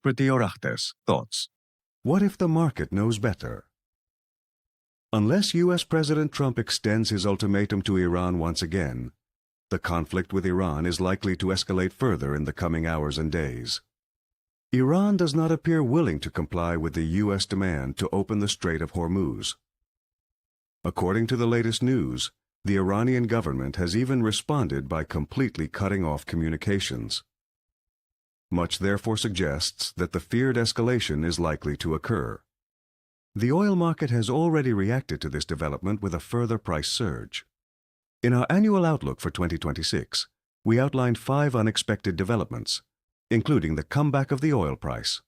Pretiorates, thoughts. What if the market knows better? Unless U.S. President Trump extends his ultimatum to Iran once again, the conflict with Iran is likely to escalate further in the coming hours and days. Iran does not appear willing to comply with the U.S. demand to open the Strait of Hormuz. According to the latest news, the Iranian government has even responded by completely cutting off communications. Much therefore suggests that the feared escalation is likely to occur. The oil market has already reacted to this development with a further price surge. In our annual outlook for 2026, we outlined 5 unexpected developments, including the comeback of the oil price.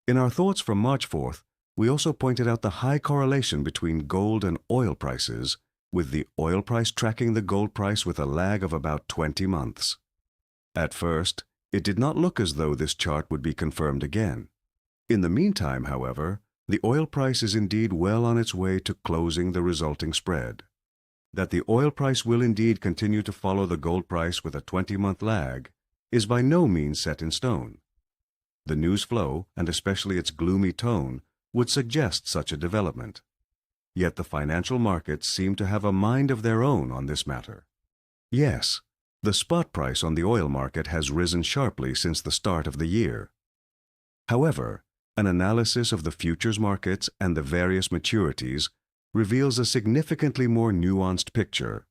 In our thoughts from March 4th, we also pointed out the high correlation between gold and oil prices, with the oil price tracking the gold price with a lag of about 20 months. At first, it did not look as though this chart would be confirmed again. In the meantime, however, the oil price is indeed well on its way to closing the resulting spread. That the oil price will indeed continue to follow the gold price with a 20-month lag is by no means set in stone. The news flow, and especially its gloomy tone, would suggest such a development. Yet the financial markets seem to have a mind of their own on this matter. Yes, the spot price on the oil market has risen sharply since the start of the year. However, an analysis of the futures markets and the various maturities reveals a significantly more nuanced picture.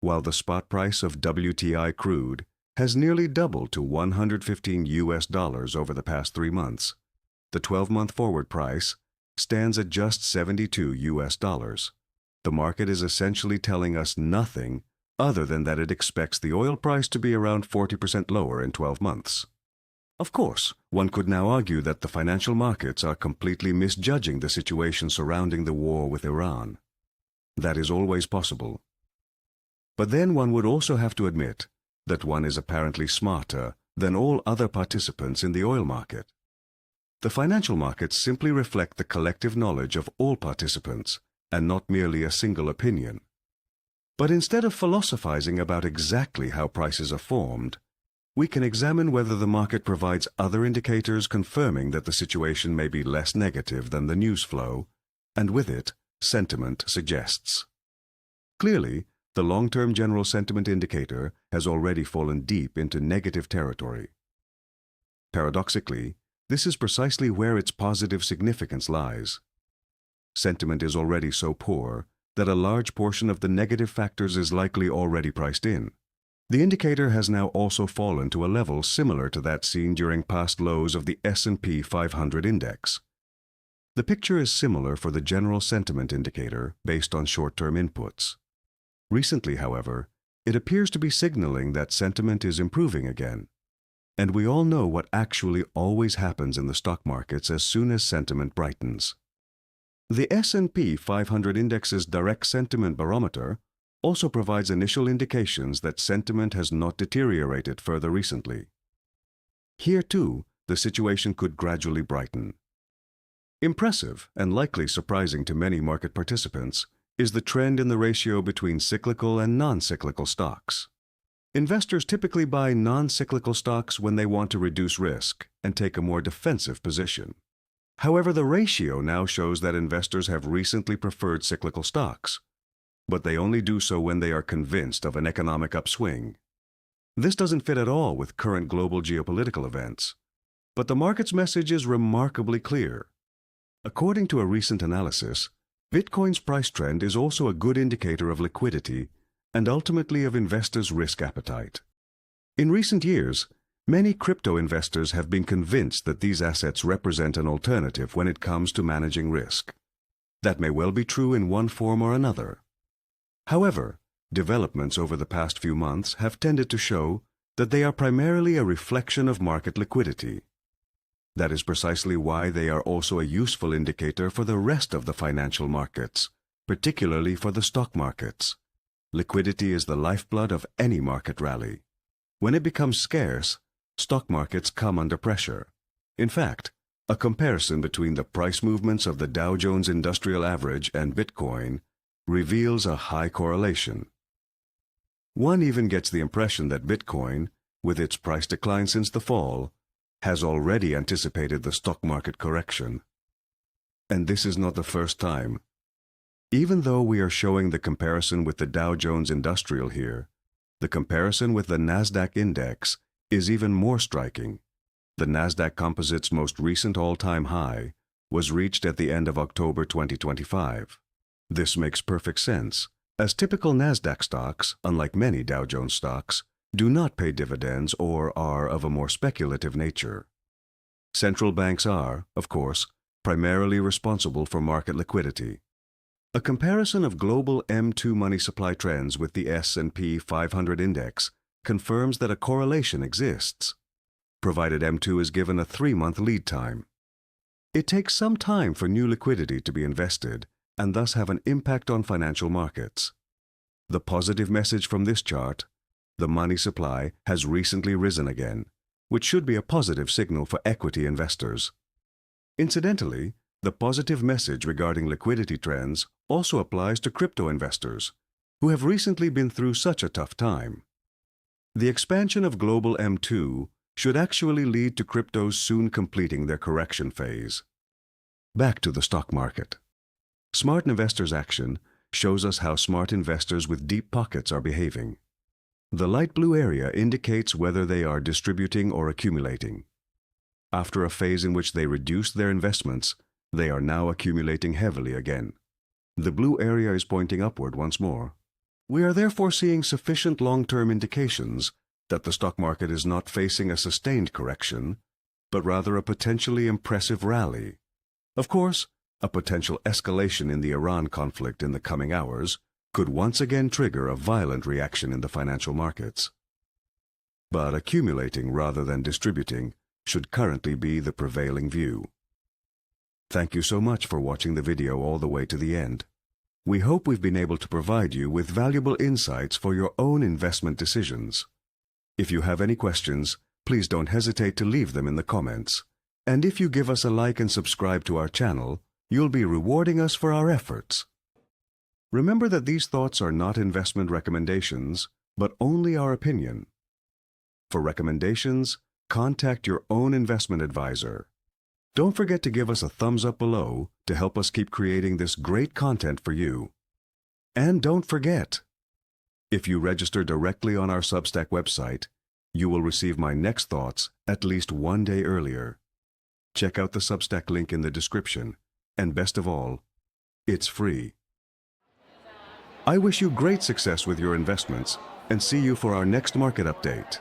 While the spot price of WTI crude has nearly doubled to $115 over the past 3 months, the 12-month forward price stands at just $72. The market is essentially telling us nothing other than that it expects the oil price to be around 40% lower in 12 months. Of course, one could now argue that the financial markets are completely misjudging the situation surrounding the war with Iran. That is always possible. But then one would also have to admit that one is apparently smarter than all other participants in the oil market. The financial markets simply reflect the collective knowledge of all participants and not merely a single opinion. But instead of philosophizing about exactly how prices are formed, we can examine whether the market provides other indicators confirming that the situation may be less negative than the news flow, and with it, sentiment suggests. Clearly, the long-term general sentiment indicator has already fallen deep into negative territory. Paradoxically, this is precisely where its positive significance lies. Sentiment is already so poor that a large portion of the negative factors is likely already priced in. The indicator has now also fallen to a level similar to that seen during past lows of the S&P 500 index. The picture is similar for the general sentiment indicator based on short-term inputs. Recently, however, it appears to be signaling that sentiment is improving again. And we all know what actually always happens in the stock markets as soon as sentiment brightens. The S&P 500 index's direct sentiment barometer also provides initial indications that sentiment has not deteriorated further recently. Here, too, the situation could gradually brighten. Impressive and likely surprising to many market participants is the trend in the ratio between cyclical and non-cyclical stocks. Investors typically buy non-cyclical stocks when they want to reduce risk and take a more defensive position. However, the ratio now shows that investors have recently preferred cyclical stocks, but they only do so when they are convinced of an economic upswing. This doesn't fit at all with current global geopolitical events, but the market's message is remarkably clear. According to a recent analysis, Bitcoin's price trend is also a good indicator of liquidity and ultimately of investors' risk appetite. In recent years, many crypto investors have been convinced that these assets represent an alternative when it comes to managing risk. That may well be true in one form or another. However, developments over the past few months have tended to show that they are primarily a reflection of market liquidity. That is precisely why they are also a useful indicator for the rest of the financial markets, particularly for the stock markets. Liquidity is the lifeblood of any market rally. When it becomes scarce, stock markets come under pressure. In fact, a comparison between the price movements of the Dow Jones Industrial Average and Bitcoin reveals a high correlation. One even gets the impression that Bitcoin, with its price decline since the fall, has already anticipated the stock market correction. And this is not the first time. Even though we are showing the comparison with the Dow Jones Industrial here, the comparison with the Nasdaq index is even more striking. The Nasdaq Composite's most recent all-time high was reached at the end of October 2025. This makes perfect sense, as typical Nasdaq stocks, unlike many Dow Jones stocks, do not pay dividends or are of a more speculative nature. Central banks are, of course, primarily responsible for market liquidity. A comparison of global M2 money supply trends with the S&P 500 index confirms that a correlation exists, provided M2 is given a 3-month lead time. It takes some time for new liquidity to be invested and thus have an impact on financial markets. The positive message from this chart: the money supply has recently risen again, which should be a positive signal for equity investors. Incidentally, the positive message regarding liquidity trends also applies to crypto investors, who have recently been through such a tough time. The expansion of global M2 should actually lead to cryptos soon completing their correction phase. Back to the stock market. Smart investors' action shows us how smart investors with deep pockets are behaving. The light blue area indicates whether they are distributing or accumulating. After a phase in which they reduced their investments, they are now accumulating heavily again. The blue area is pointing upward once more. We are therefore seeing sufficient long-term indications that the stock market is not facing a sustained correction, but rather a potentially impressive rally. Of course, a potential escalation in the Iran conflict in the coming hours could once again trigger a violent reaction in the financial markets. But accumulating rather than distributing should currently be the prevailing view. Thank you so much for watching the video all the way to the end. We hope we've been able to provide you with valuable insights for your own investment decisions. If you have any questions, please don't hesitate to leave them in the comments. And if you give us a like and subscribe to our channel, you'll be rewarding us for our efforts. Remember that these thoughts are not investment recommendations, but only our opinion. For recommendations, contact your own investment advisor. Don't forget to give us a thumbs up below to help us keep creating this great content for you. And don't forget, if you register directly on our Substack website, you will receive my next thoughts at least one day earlier. Check out the Substack link in the description, and best of all, it's free. I wish you great success with your investments and see you for our next market update.